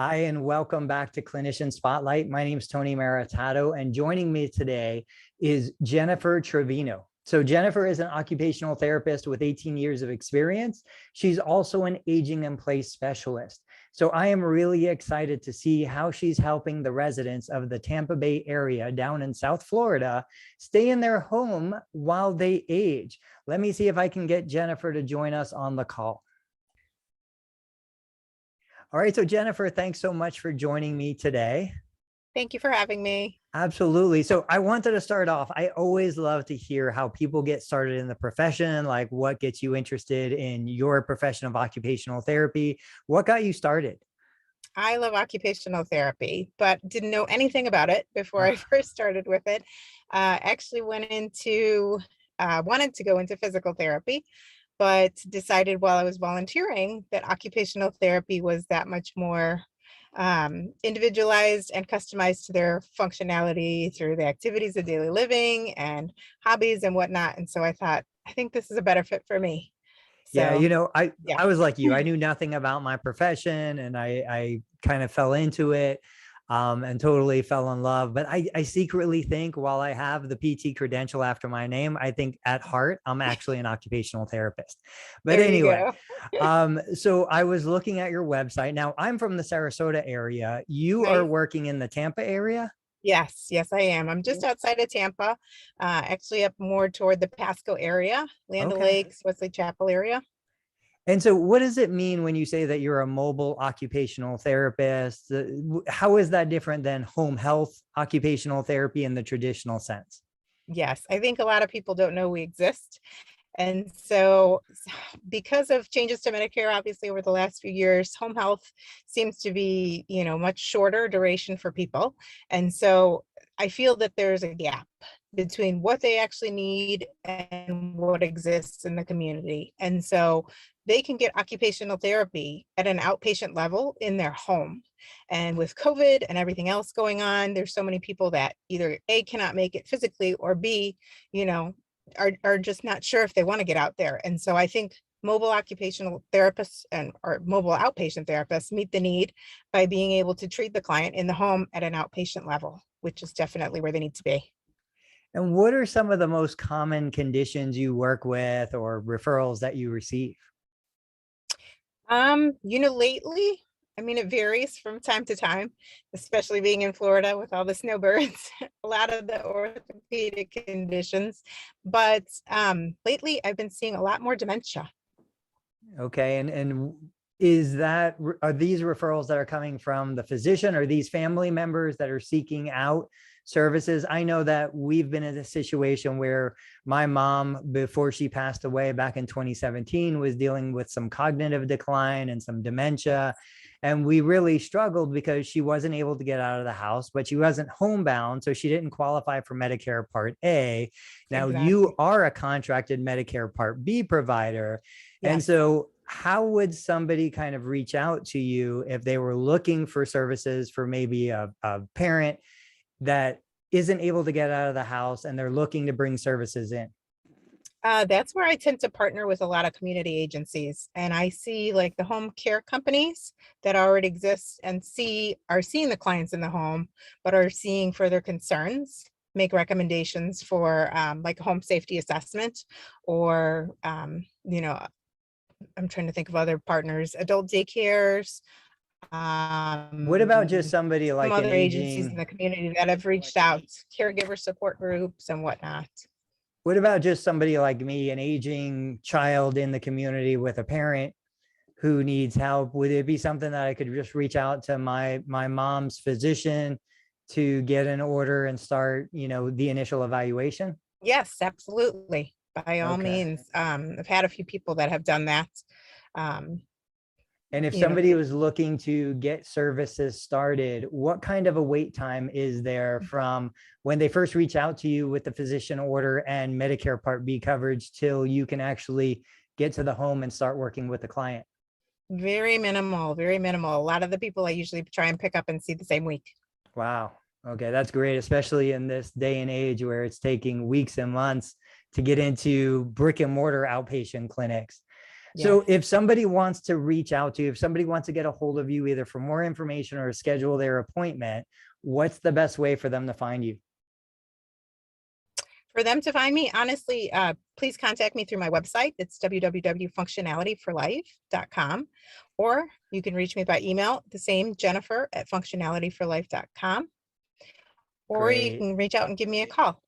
Hi, and welcome back to Clinician Spotlight. My name is Tony Maritato, and joining me today is Jennifer Trevino. So Jennifer is an occupational therapist with 18 years of experience. She's also an aging in place specialist. So I am really excited to see how she's helping the residents of the Tampa Bay area down in South Florida stay in their home while they age. Let me see if I can get Jennifer to join us on the call. All right, so Jennifer, thanks so much for joining me today. Thank you for having me. Absolutely. So I wanted to start off. I always love to hear how people get started in the profession, like what gets you interested in your profession of occupational therapy. What got you started? I love occupational therapy, but didn't know anything about it before I first started with it. Actually wanted to go into physical therapy, but decided while I was volunteering that occupational therapy was that much more individualized and customized to their functionality through the activities of daily living and hobbies and whatnot. And so I thought, I think this is a better fit for me. Yeah, So I was like you. I knew nothing about my profession, and I kind of fell into it and totally fell in love. But I secretly think, while I have the PT credential after my name, I think at heart I'm actually an occupational therapist. But there you anyway, go. so I was looking at your website. Now I'm from the Sarasota area. You are Nice. working in the Tampa area? Yes, I am. I'm just outside of Tampa, actually up more toward the Pasco area, Land Okay. O'Lakes, Wesley Chapel area. And so what does it mean when you say that you're a mobile occupational therapist? How is that different than home health occupational therapy in the traditional sense? Yes, I think a lot of people don't know we exist. And so, because of changes to Medicare, obviously over the last few years, home health seems to be, much shorter duration for people. And so I feel that there's a gap between what they actually need and what exists in the community. And so they can get occupational therapy at an outpatient level in their home. And with COVID and everything else going on, there's so many people that either A, cannot make it physically, or B, you know, are just not sure if they want to get out there. And so I think mobile occupational therapists and or mobile outpatient therapists meet the need by being able to treat the client in the home at an outpatient level, which is definitely where they need to be. And what are some of the most common conditions you work with or referrals that you receive? Lately, I mean, it varies from time to time, especially being in Florida with all the snowbirds, a lot of the orthopedic conditions. But lately, I've been seeing a lot more dementia. Okay. And is that, are these referrals that are coming from the physician, or these family members that are seeking out services? I know that we've been in a situation where my mom, before she passed away back in 2017, was dealing with some cognitive decline and some dementia. And we really struggled because she wasn't able to get out of the house, but she wasn't homebound. So she didn't qualify for Medicare Part A. Now you Exactly. are a contracted Medicare Part B provider. And Yes. so how would somebody kind of reach out to you if they were looking for services for maybe a parent that isn't able to get out of the house and they're looking to bring services in? That's where I tend to partner with a lot of community agencies. And I see like the home care companies that already exist and are seeing the clients in the home, but are seeing further concerns, make recommendations for like a home safety assessment or, I'm trying to think of other partners, adult daycares, What about just somebody some like an other agencies in aging, the community that have reached out, caregiver support groups and whatnot. what about just somebody like me, an aging child in the community with a parent who needs help? Would it be something that I could just reach out to my mom's physician to get an order and start, the initial evaluation? Yes, absolutely. By all Okay. means. I've had a few people that have done that. Um, And if you know, somebody was looking to get services started, what kind of a wait time is there from when they first reach out to you with the physician order and Medicare Part B coverage till you can actually get to the home and start working with the client? very minimal, very minimal. A lot of the people I usually try and pick up and see the same week. Wow. Okay, that's great, especially in this day and age where it's taking weeks and months to get into brick and mortar outpatient clinics. So Yes. if somebody wants to reach out to you, if somebody wants to get a hold of you either for more information or schedule their appointment, what's the best way for them to find you? For them to find me, honestly, please contact me through my website. It's www.functionalityforlife.com, or you can reach me by email, the same, Jennifer@functionalityforlife.com, or you Great. can reach out and give me a call.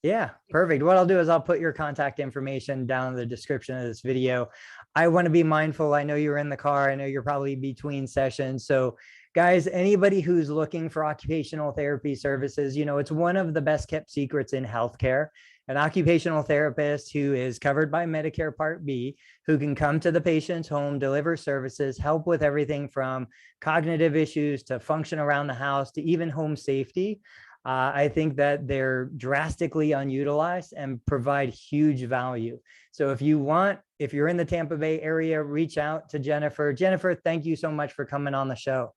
Yeah, perfect. What I'll do is I'll put your contact information down in the description of this video. I want to be mindful. I know you're in the car. I know you're probably between sessions. So guys, anybody who's looking for occupational therapy services, it's one of the best kept secrets in healthcare. An occupational therapist who is covered by Medicare Part B, who can come to the patient's home, deliver services, help with everything from cognitive issues to function around the house to even home safety. I think that they're drastically unutilized and provide huge value. So if you're in the Tampa Bay area, reach out to Jennifer. Jennifer, thank you so much for coming on the show.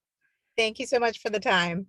Thank you so much for the time.